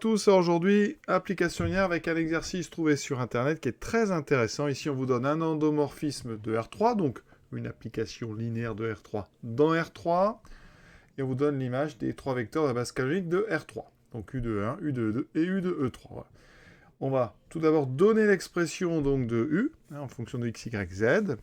Tous, aujourd'hui, application linéaire avec un exercice trouvé sur Internet qui est très intéressant. Ici, on vous donne un endomorphisme de R3, donc une application linéaire de R3 dans R3, et on vous donne l'image des trois vecteurs de la base canonique de R3. Donc U de E1, U de E2 et U de E3. Voilà. On va tout d'abord donner l'expression donc de U, en fonction de x, y, z.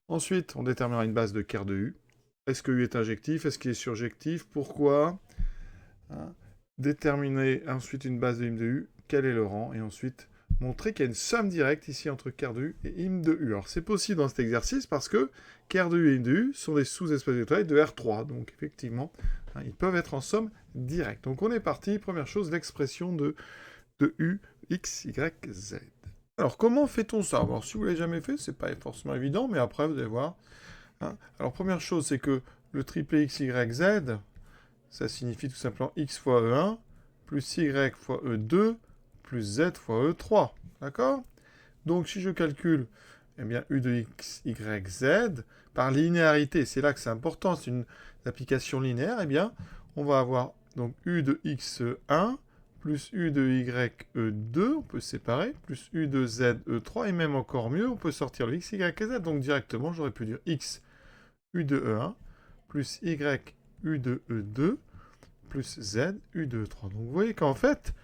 Ensuite, on déterminera une base de ker de U. Est-ce que U est injectif? Est-ce qu'il est surjectif? Pourquoi? Déterminer ensuite une base de im de U, quel est le rang, et ensuite montrer qu'il y a une somme directe ici entre ker de U et im de U. Alors c'est possible dans cet exercice parce que ker de U et im de U sont des sous-espaces vectoriels de R3, donc effectivement, ils peuvent être en somme directe. Donc on est parti, première chose, l'expression de U, x, y, z. Alors comment fait-on ça? Alors si vous ne l'avez jamais fait, c'est pas forcément évident, mais après vous allez voir. Alors première chose, c'est que le triplet x, y, z, ça signifie tout simplement x fois E1, plus y fois E2, plus z fois E3. D'accord? Donc si je calcule eh bien, U de x, y, z, par linéarité, c'est là que c'est important, c'est une application linéaire, eh bien, on va avoir donc U de x1, plus U de y, E2, on peut séparer, plus U de z, E3, et même encore mieux, on peut sortir le x, y et z. Donc directement, j'aurais pu dire x, U de E1, plus y, U de E2, plus z, U de E3. Donc vous voyez qu'en fait,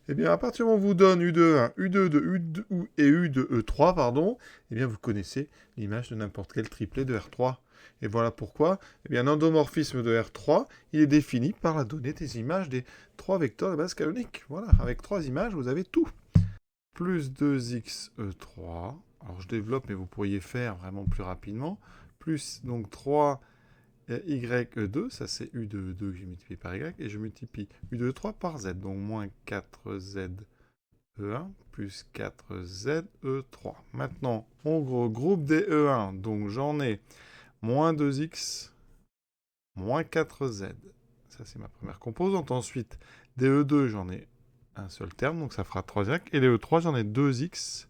eh bien, à partir du moment où on vous donne U de 1, U de 2, U de, et U de E3, pardon, eh bien, vous connaissez l'image de n'importe quel triplet de R3. Et voilà pourquoi, eh bien, un endomorphisme de R3, il est défini par la donnée des images des trois vecteurs de base canonique. Voilà, avec trois images, vous avez tout. Plus 2x E3, alors je développe, mais vous pourriez faire vraiment plus rapidement, plus donc 3 y2, ça c'est u de 2 que j'ai multiplié par y, et je multiplie u de 3 par z, donc moins 4z E1 plus 4z E3. Maintenant, on regroupe des E1, donc j'en ai moins 2x, moins 4z. Ça c'est ma première composante. Ensuite, des E2, j'en ai un seul terme, donc ça fera 3y, et les E3, j'en ai 2x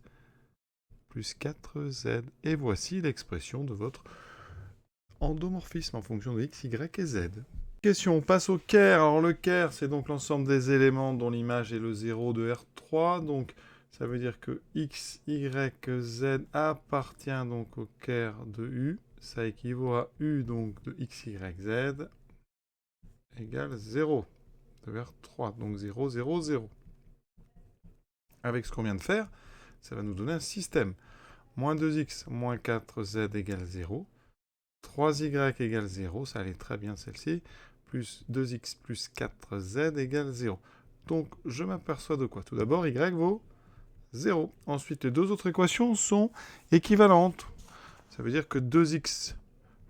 plus 4z. Et voici l'expression de votre endomorphisme en fonction de x, y et z. Question, on passe au ker. Alors le ker, c'est donc l'ensemble des éléments dont l'image est le 0 de R3. Donc ça veut dire que x, y, z appartient donc au ker de U. Ça équivaut à U donc de x, y, z égale 0 de R3. Donc 0, 0, 0. Avec ce qu'on vient de faire, ça va nous donner un système. Moins 2x, moins 4z égale 0. 3y égale 0, ça allait très bien celle-ci, plus 2x plus 4z égale 0. Donc je m'aperçois de quoi? Tout d'abord, y vaut 0. Ensuite, les deux autres équations sont équivalentes. Ça veut dire que 2x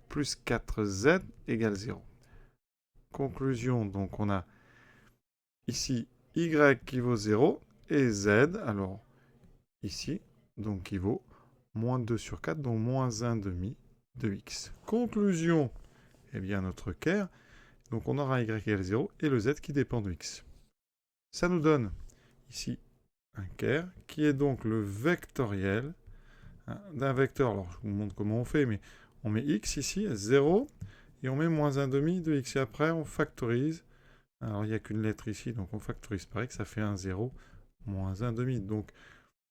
plus 4z égale 0. Conclusion, donc on a ici y qui vaut 0 et z, alors ici, donc qui vaut moins 2 sur 4, donc moins 1 demi de x. Conclusion, eh bien notre ker, donc on aura y égale 0 et le z qui dépend de x. Ça nous donne ici un ker qui est donc le vectoriel d'un vecteur. Alors je vous montre comment on fait, mais on met x ici, 0, et on met moins 1 demi de x. Et après on factorise. Alors il n'y a qu'une lettre ici, donc on factorise par x, ça fait 1, 0, moins 1 demi. Donc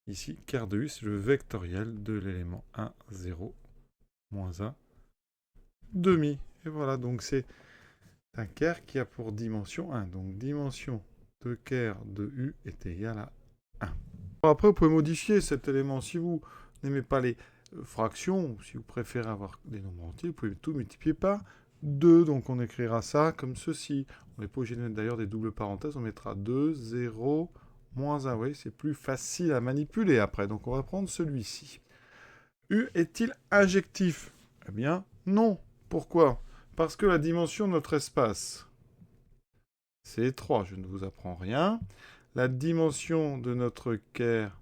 ici, ker de u, c'est le vectoriel de l'élément 1, 0, moins 1 demi. Et voilà, donc c'est un ker qui a pour dimension 1. Donc dimension de ker de U est égale à 1. Alors après, vous pouvez modifier cet élément. Si vous n'aimez pas les fractions, ou si vous préférez avoir des nombres entiers, vous pouvez tout multiplier par 2. Donc on écrira ça comme ceci. On n'est pas obligé de mettre d'ailleurs des doubles parenthèses. On mettra 2, 0, moins 1. Vous voyez, c'est plus facile à manipuler après. Donc on va prendre celui-ci. U est-il injectif? Eh bien, non. Pourquoi? Parce que la dimension de notre espace, c'est 3. Je ne vous apprends rien. La dimension de notre ker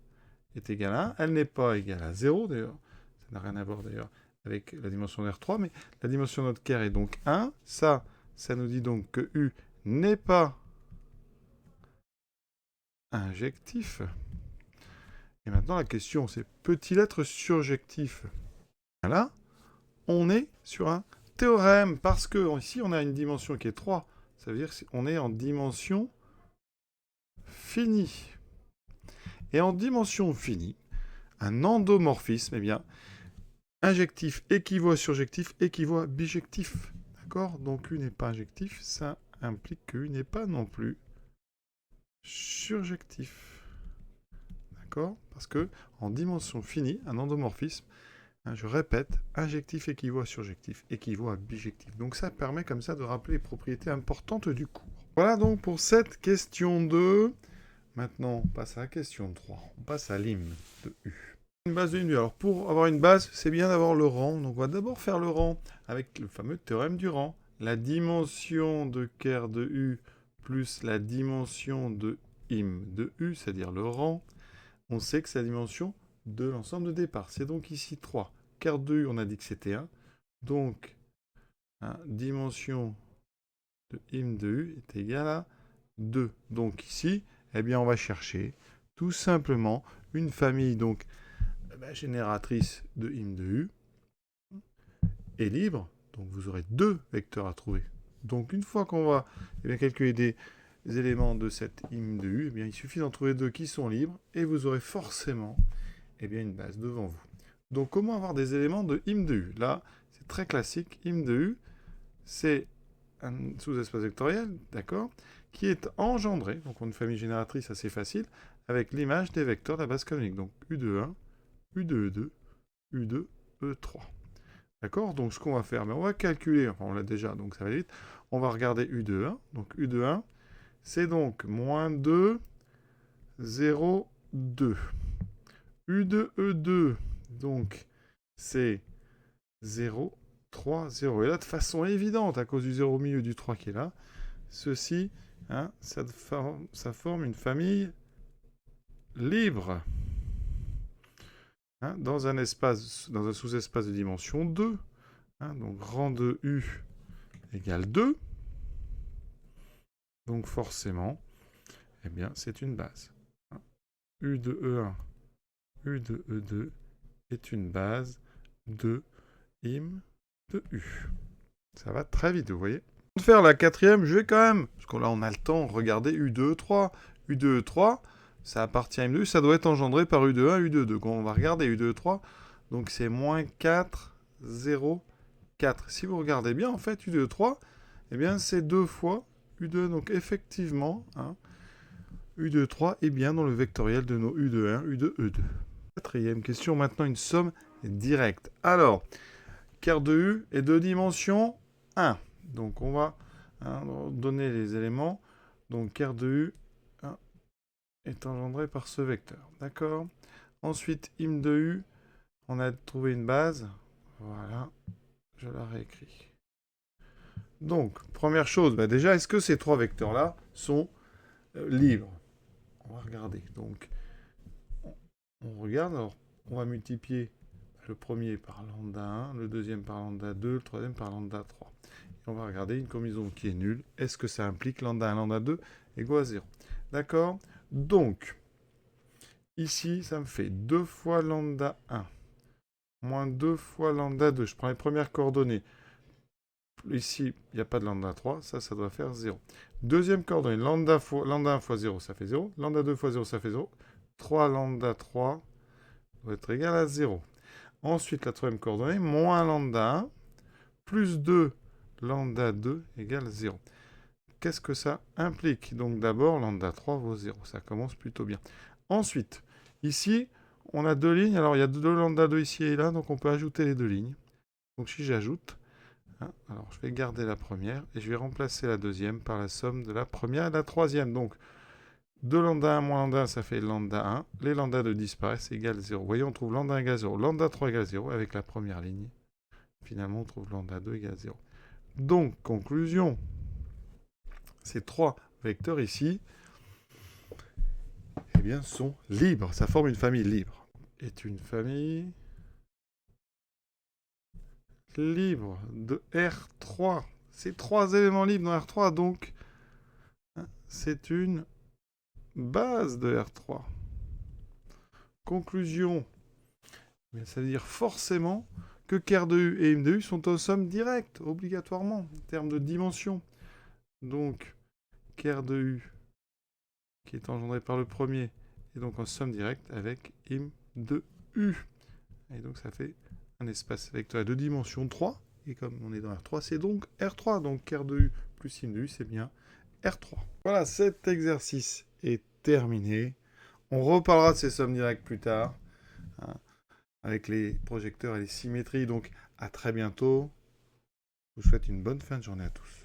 est égale à 1. Elle n'est pas égale à 0, d'ailleurs. Ça n'a rien à voir, d'ailleurs, avec la dimension de R3. Mais la dimension de notre ker est donc 1. Ça nous dit donc que U n'est pas injectif. Et maintenant, la question, c'est peut-il être surjectif? Là, on est sur un théorème, parce que ici, on a une dimension qui est 3. Ça veut dire qu'on est en dimension finie. Et en dimension finie, un endomorphisme, eh bien, injectif équivaut à surjectif équivaut à bijectif. D'accord? Donc U n'est pas injectif, ça implique que U n'est pas non plus surjectif. D'accord? Parce que en dimension finie, un endomorphisme, je répète, injectif équivaut à surjectif équivaut à bijectif. Donc ça permet comme ça de rappeler les propriétés importantes du cours. Voilà donc pour cette question 2. Maintenant, on passe à la question 3. On passe à l'hymne de U. Une base de U. Alors pour avoir une base, c'est bien d'avoir le rang. Donc on va d'abord faire le rang avec le fameux théorème du rang. La dimension de ker de U plus la dimension de hym de U, c'est-à-dire le rang, on sait que c'est la dimension de l'ensemble de départ. C'est donc ici 3. Ker de U, on a dit que c'était 1. Donc, dimension de hym de U est égale à 2. Donc ici, eh bien, on va chercher tout simplement une famille donc génératrice de hym de U est libre. Donc vous aurez 2 vecteurs à trouver. Donc une fois qu'on va calculer des éléments de cette hym de U, eh bien, il suffit d'en trouver 2 qui sont libres et vous aurez forcément une base devant vous. Donc comment avoir des éléments de hym de U? Là, c'est très classique. Hym de U, c'est un sous-espace vectoriel, d'accord, qui est engendré, donc on a une famille génératrice assez facile, avec l'image des vecteurs de la base canonique. Donc U de 1, U de E2, U de E3. D'accord? Donc ce qu'on va faire, on va calculer, enfin on l'a déjà, donc ça va vite. On va regarder U de 1. Donc U de 1, c'est donc moins 2, 0, 2. U de E2, donc c'est 0, 3, 0. Et là, de façon évidente, à cause du 0 au milieu du 3 qui est là, ceci, ça forme une famille libre. Dans un sous-espace de dimension 2. Donc rang de U égale 2. Donc forcément, eh bien, c'est une base. U de E1, U de E2 est une base de hym de U. Ça va très vite, vous voyez. Pour faire la quatrième, je vais quand même, parce que là on a le temps, regarder U de E3. U de E3, ça appartient à hym de U, ça doit être engendré par U de 1, U de 2. Quand on va regarder U de E3, donc c'est moins 4, 0, 4. Si vous regardez bien, en fait, U de E3, eh bien c'est 2 fois U de 2. Donc effectivement, U de 3 est bien dans le vectoriel de nos U de 1, U de E2. Quatrième question, maintenant une somme directe. Alors, ker de U est de dimension 1. Donc on va donner les éléments. Donc ker de U est engendré par ce vecteur. D'accord? Ensuite, hym de U, on a trouvé une base. Voilà, je la réécris. Donc, première chose, déjà, est-ce que ces 3 vecteurs-là sont libres? On va regarder. Donc, on regarde. Alors, on va multiplier le premier par lambda 1, le deuxième par lambda 2, le troisième par lambda 3. Et on va regarder une combinaison qui est nulle. Est-ce que ça implique lambda 1, lambda 2 égale à 0? D'accord? Donc, ici, ça me fait 2 fois lambda 1 moins 2 fois lambda 2. Je prends les premières coordonnées. Ici, il n'y a pas de lambda 3. Ça doit faire 0. Deuxième coordonnée, lambda 1 fois 0, ça fait 0. Lambda 2 fois 0, ça fait 0. 3 lambda 3 doit être égal à 0. Ensuite, la troisième coordonnée, moins lambda 1, plus 2 lambda 2 égale 0. Qu'est-ce que ça implique? Donc d'abord, lambda 3 vaut 0. Ça commence plutôt bien. Ensuite, ici, on a 2 lignes. Alors, il y a 2 lambda 2 ici et là, donc on peut ajouter les 2 lignes. Donc si j'ajoute, alors je vais garder la première et je vais remplacer la deuxième par la somme de la première et de la troisième. Donc 2 lambda 1 moins lambda 1, ça fait lambda 1. Les lambda 2 disparaissent, égale 0. Vous voyez, on trouve lambda 1 égale 0, lambda 3 égale 0 avec la première ligne. Finalement, on trouve lambda 2 égale 0. Donc, conclusion, ces 3 vecteurs ici, eh bien, sont libres. Ça forme une famille libre. Est une famille libre de R3. Ces 3 éléments libres dans R3, donc, c'est une base de R3. Conclusion, ça veut dire forcément que ker de U et hym de U sont en somme directe, obligatoirement, en termes de dimension. Donc, ker de U, qui est engendré par le premier est donc en somme directe avec im de u. Et donc ça fait un espace vectoriel de dimension 3. Et comme on est dans R3, c'est donc R3. Donc ker de u plus im de u, c'est bien R3. Voilà, cet exercice est terminé. On reparlera de ces sommes directes plus tard, hein, avec les projecteurs et les symétries. Donc à très bientôt. Je vous souhaite une bonne fin de journée à tous.